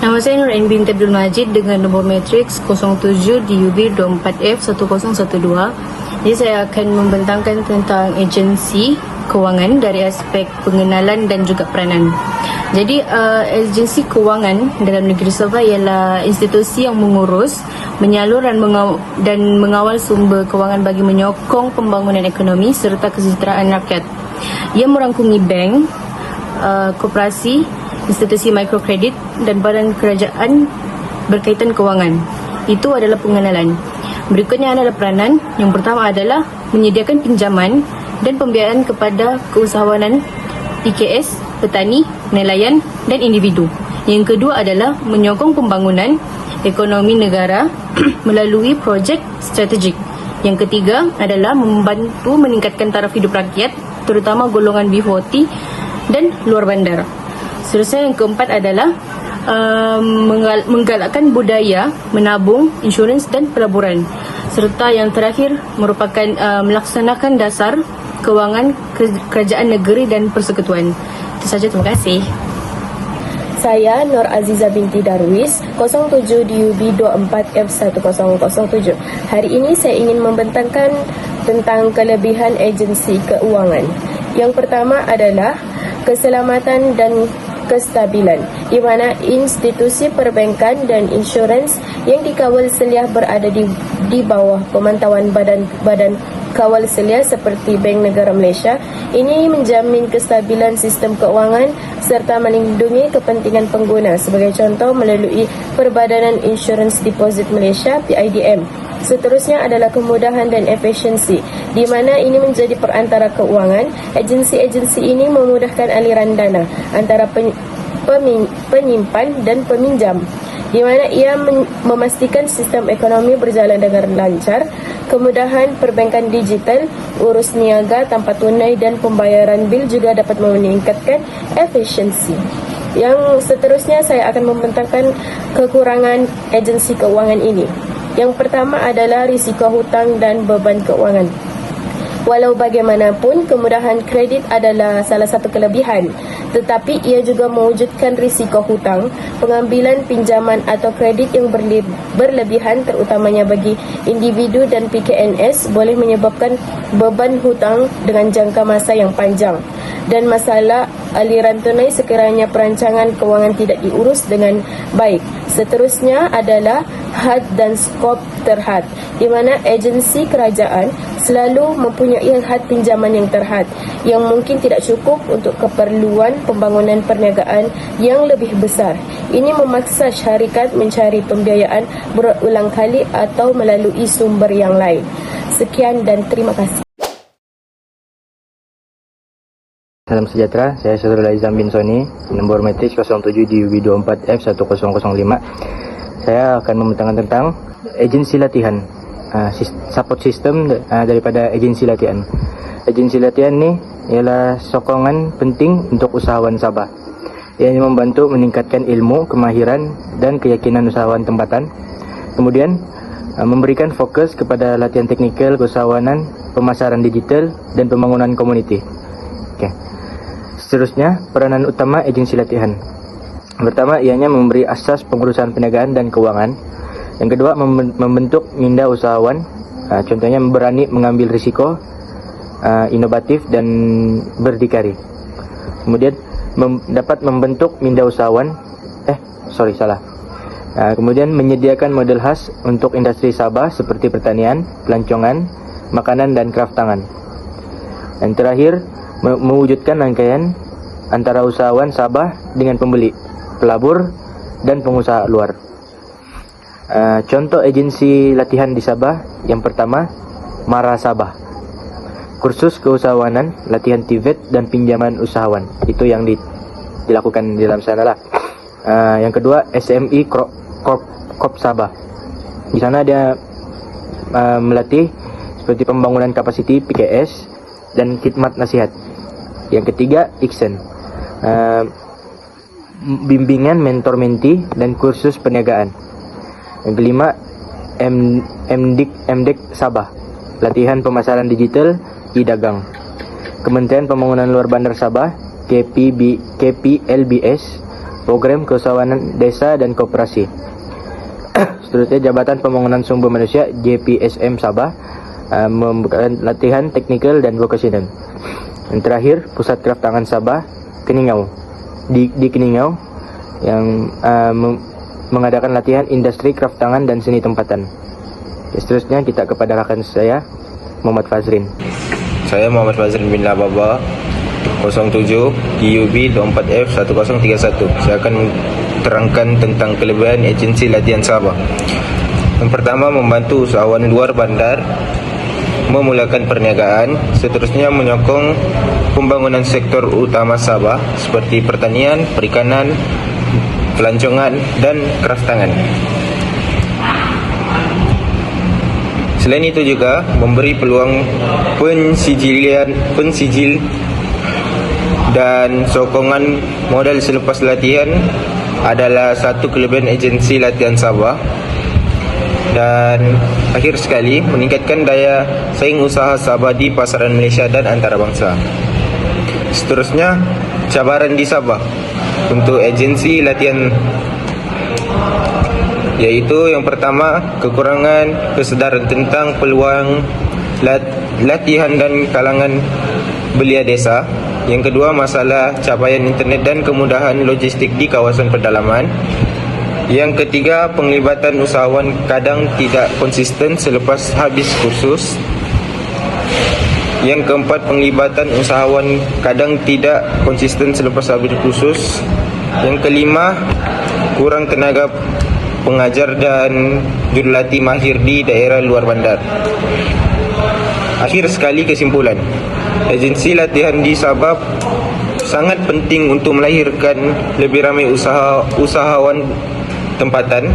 Nama saya Nur Ain binti Abdul Majid dengan nombor matriks 07 DUB 24F1012. Jadi saya akan membentangkan tentang agensi kewangan dari aspek pengenalan dan juga peranan. Jadi agensi kewangan dalam negeri Sabah ialah institusi yang mengurus, menyalur dan mengawal sumber kewangan bagi menyokong pembangunan ekonomi serta kesejahteraan rakyat. Ia merangkumi bank, koperasi, institusi mikrokredit dan badan kerajaan berkaitan kewangan. Itu adalah pengenalan. Berikutnya adalah peranan. Yang pertama adalah menyediakan pinjaman dan pembiayaan kepada keusahawanan PKS, petani, nelayan dan individu. Yang kedua adalah menyokong pembangunan ekonomi negara melalui projek strategik. Yang ketiga adalah membantu meningkatkan taraf hidup rakyat, terutama golongan B40 dan luar bandar. Seterusnya yang keempat adalah menggalakkan budaya menabung, insurans dan pelaburan. Serta yang terakhir merupakan melaksanakan dasar kewangan kerajaan negeri dan persekutuan. Itu saja, terima kasih. Saya Nur Aziza binti Darwis, 07 DUB 24F1007. Hari ini saya ingin membentangkan tentang kelebihan agensi keuangan. Yang pertama adalah keselamatan dan kestabilan, di mana institusi perbankan dan insurans yang dikawal selia berada di bawah pemantauan badan kawal selia seperti Bank Negara Malaysia. Ini menjamin kestabilan sistem keuangan serta melindungi kepentingan pengguna, sebagai contoh melalui Perbadanan Insurans Deposit Malaysia (PIDM). Seterusnya adalah kemudahan dan efisiensi, di mana ini menjadi perantara keuangan. Agensi-agensi ini memudahkan aliran dana antara penyimpan dan peminjam, di mana ia memastikan sistem ekonomi berjalan dengan lancar. Kemudahan perbankan digital, urus niaga tanpa tunai dan pembayaran bil juga dapat meningkatkan efisiensi. Yang seterusnya saya akan membentangkan kekurangan agensi keuangan ini. Yang pertama adalah risiko hutang dan beban keuangan. Walau bagaimanapun, kemudahan kredit adalah salah satu kelebihan, tetapi ia juga mewujudkan risiko hutang. Pengambilan pinjaman atau kredit yang berlebihan, terutamanya bagi individu dan PKNS, boleh menyebabkan beban hutang dengan jangka masa yang panjang dan masalah aliran tunai sekiranya perancangan kewangan tidak diurus dengan baik. Seterusnya adalah had dan skop terhad, di mana agensi kerajaan selalu mempunyai had pinjaman yang terhad yang mungkin tidak cukup untuk keperluan pembangunan perniagaan yang lebih besar. Ini memaksa syarikat mencari pembiayaan berulang kali atau melalui sumber yang lain. Sekian dan terima kasih. Salam sejahtera, saya Saudara Izam bin Soni, nombor matriks 07 DUB 24F1005. Saya akan membentangkan tentang agensi latihan, support system daripada agensi latihan. Agensi latihan ni ialah sokongan penting untuk usahawan Sabah. Ia membantu meningkatkan ilmu, kemahiran dan keyakinan usahawan tempatan. Kemudian memberikan fokus kepada latihan teknikal, keusahawanan, pemasaran digital dan pembangunan komuniti. Okay. Seterusnya, peranan utama agensi latihan. Pertama, ianya memberi asas pengurusan perniagaan dan keuangan. Yang kedua, membentuk minda usahawan. Contohnya berani mengambil risiko, inovatif dan berdikari. Kemudian dapat membentuk minda usahawan. Kemudian menyediakan model khas untuk industri Sabah seperti pertanian, pelancongan, makanan dan kraft tangan. Dan terakhir, mewujudkan rangkaian antara usahawan Sabah dengan pembeli, pelabur dan pengusaha luar. Contoh agensi latihan di Sabah, yang pertama Mara Sabah, kursus keusahawanan, latihan TVET dan pinjaman usahawan. Itu yang dilakukan di dalam sana lah. Yang kedua SME Corp Sabah. Di sana dia melatih seperti pembangunan kapasiti PKS dan khidmat nasihat. Yang ketiga Iksen, bimbingan mentor menti dan kursus perniagaan. Yang kelima MDIK Sabah, latihan pemasaran digital e-dagang. Kementerian Pembangunan Luar Bandar Sabah KPLBS, program keusahawanan desa dan koperasi. Seterusnya, Jabatan Pembangunan Sumber Manusia JPSM Sabah membukakan latihan teknikal dan vokasional. Yang terakhir, Pusat Kraftangan Sabah Keningau di Keningau yang mengadakan latihan industri kraftangan dan seni tempatan. Seterusnya kita kepada rakan saya Muhammad Fazrin. Saya Muhammad Fazrin bin Lababa 07 DUB 24F 1031. Saya akan terangkan tentang kelebihan agensi latihan Sabah. Yang pertama, membantu usahawan luar bandar memulakan perniagaan. Seterusnya, menyokong pembangunan sektor utama Sabah seperti pertanian, perikanan, pelancongan dan kraftangan. Selain itu juga memberi peluang pensijil dan sokongan modal selepas latihan adalah satu kelebihan agensi latihan Sabah. Dan akhir sekali, meningkatkan daya saing usaha Sabah di pasaran Malaysia dan antarabangsa. Seterusnya, cabaran di Sabah untuk agensi latihan, yaitu yang pertama, kekurangan kesedaran tentang peluang latihan dan kalangan belia desa. Yang kedua, masalah capaian internet dan kemudahan logistik di kawasan pedalaman. Yang ketiga, penglibatan usahawan kadang tidak konsisten selepas habis kursus. Yang keempat, penglibatan usahawan kadang tidak konsisten selepas habis kursus. Yang kelima, kurang tenaga pengajar dan jurulatih mahir di daerah luar bandar. Akhir sekali, kesimpulan, agensi latihan di Sabah sangat penting untuk melahirkan lebih ramai usahawan tempatan.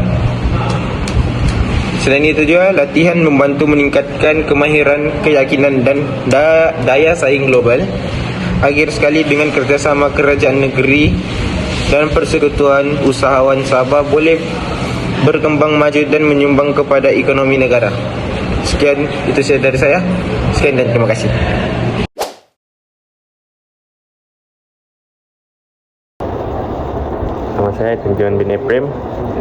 Selain itu juga, latihan membantu meningkatkan kemahiran, keyakinan dan daya saing global. Akhir sekali, dengan kerjasama kerajaan negeri dan persekutuan usahawan Sabah boleh berkembang maju dan menyumbang kepada ekonomi negara. Sekian, itu saja dari saya. Sekian dan terima kasih. Nama saya Tunjuan bin Eprem.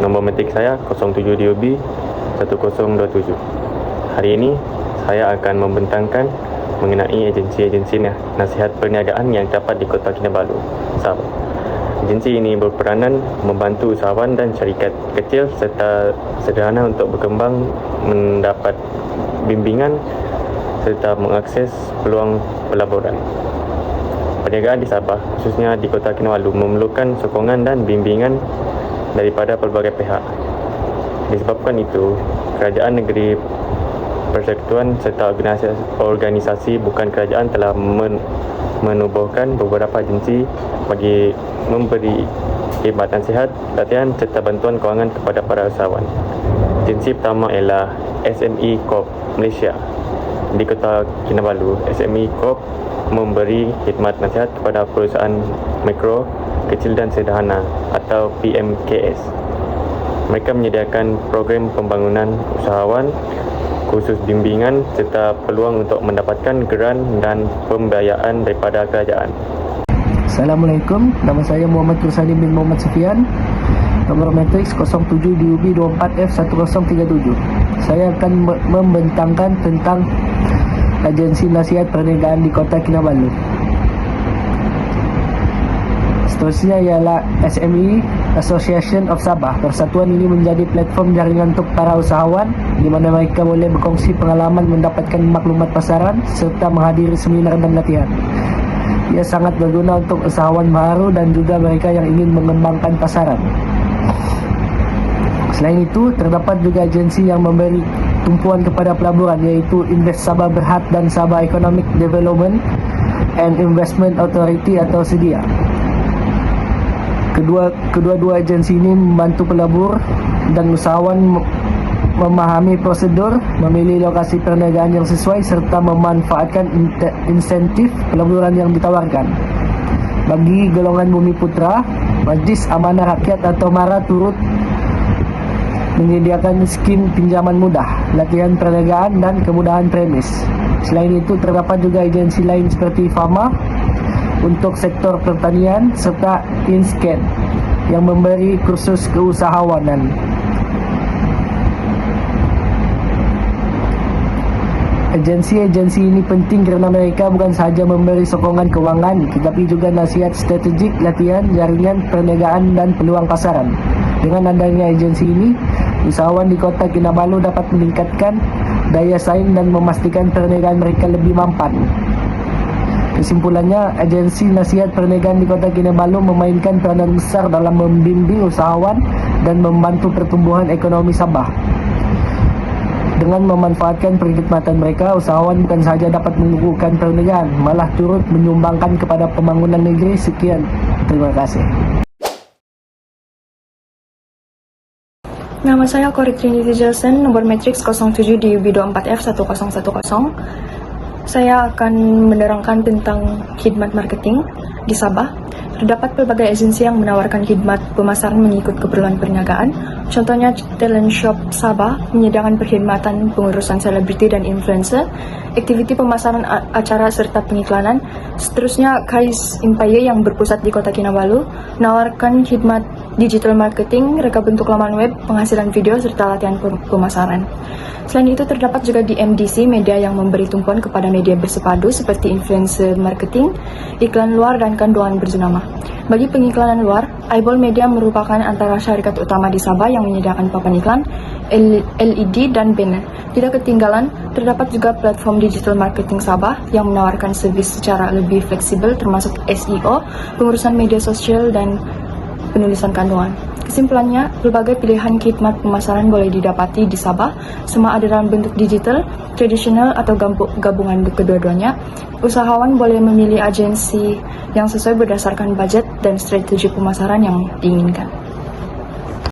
Nombor metik saya 07 DUB 1027. Hari ini saya akan membentangkan mengenai agensi-agensi nasihat perniagaan yang terdapat di Kota Kinabalu, Sabah. Agensi ini berperanan membantu usahawan dan syarikat kecil serta sederhana untuk berkembang, mendapat bimbingan serta mengakses peluang pelaburan. Perniagaan di Sabah, khususnya di Kota Kinabalu, memerlukan sokongan dan bimbingan daripada pelbagai pihak. Disebabkan itu, kerajaan negeri, persekutuan serta organisasi bukan kerajaan telah menubuhkan beberapa agensi bagi memberi khidmat nasihat, latihan serta bantuan kewangan kepada para usahawan. Agensi pertama ialah SME Corp Malaysia. Di Kota Kinabalu, SME Corp memberi khidmat nasihat kepada perusahaan mikro, kecil dan sederhana atau PMKS. Mereka menyediakan program pembangunan usahawan, kursus bimbingan serta peluang untuk mendapatkan geran dan pembiayaan daripada kerajaan. Assalamualaikum, nama saya Muhammad Kursani bin Muhammad Sufian. Nomor matriks 07 DUB 24F 1037. Saya akan membentangkan tentang agensi nasihat perniagaan di Kota Kinabalu. Seterusnya ialah SME Association of Sabah. Persatuan ini menjadi platform jaringan untuk para usahawan di mana mereka boleh berkongsi pengalaman, mendapatkan maklumat pasaran serta menghadiri seminar dan latihan. Ia sangat berguna untuk usahawan baru dan juga mereka yang ingin mengembangkan pasaran. Selain itu, terdapat juga agensi yang memberi tumpuan kepada pelaburan, iaitu Invest Sabah Berhad dan Sabah Economic Development and Investment Authority atau SEDIA. Kedua-dua agensi ini membantu pelabur dan usahawan memahami prosedur, memilih lokasi perniagaan yang sesuai serta memanfaatkan insentif pelaburan yang ditawarkan. Bagi golongan Bumi Putra, Majlis Amanah Rakyat atau MARA turut menyediakan skim pinjaman mudah, latihan perniagaan dan kemudahan premis. Selain itu, terdapat juga agensi lain seperti FAMA untuk sektor pertanian serta InScan yang memberi kursus keusahawanan. Agensi-agensi ini penting karena mereka bukan sahaja memberi sokongan keuangan, tetapi juga nasihat strategik, latihan, jaringan, perniagaan, dan peluang pasaran. Dengan adanya agensi ini, usahawan di Kota Kinabalu dapat meningkatkan daya saing dan memastikan perniagaan mereka lebih mampan. Kesimpulannya, agensi nasihat perniagaan di Kota Kinabalu memainkan peranan besar dalam membimbing usahawan dan membantu pertumbuhan ekonomi Sabah. Dengan memanfaatkan perkhidmatan mereka, usahawan bukan sahaja dapat mengukuhkan perniagaan, malah turut menyumbangkan kepada pembangunan negeri. Sekian, terima kasih. Nama saya Corey Trinity Jelson, nomor matriks 07 di UB24F1010. Saya akan menerangkan tentang khidmat marketing di Sabah. Terdapat berbagai agensi yang menawarkan khidmat pemasaran mengikut keperluan perniagaan. Contohnya, Talent Shop Sabah menyediakan perkhidmatan pengurusan selebriti dan influencer, aktiviti pemasaran acara serta pengiklanan. Seterusnya, Kais Empire yang berpusat di Kota Kinabalu menawarkan khidmat digital marketing, reka bentuk laman web, penghasilan video, serta latihan pemasaran. Selain itu, terdapat juga di MDC media yang memberi tumpuan kepada media bersepadu seperti influencer marketing, iklan luar, dan kandungan berjenama. Bagi pengiklanan luar, Eyeball Media merupakan antara syarikat utama di Sabah yang menyediakan papan iklan, LED, dan banner. Tidak ketinggalan, terdapat juga platform digital marketing Sabah yang menawarkan servis secara lebih fleksibel termasuk SEO, pengurusan media sosial, dan penulisan kandungan. Kesimpulannya, berbagai pilihan khidmat pemasaran boleh didapati di Sabah, semua ada dalam bentuk digital, tradisional, atau gabungan kedua-duanya. Usahawan boleh memilih agensi yang sesuai berdasarkan budget dan strategi pemasaran yang diinginkan.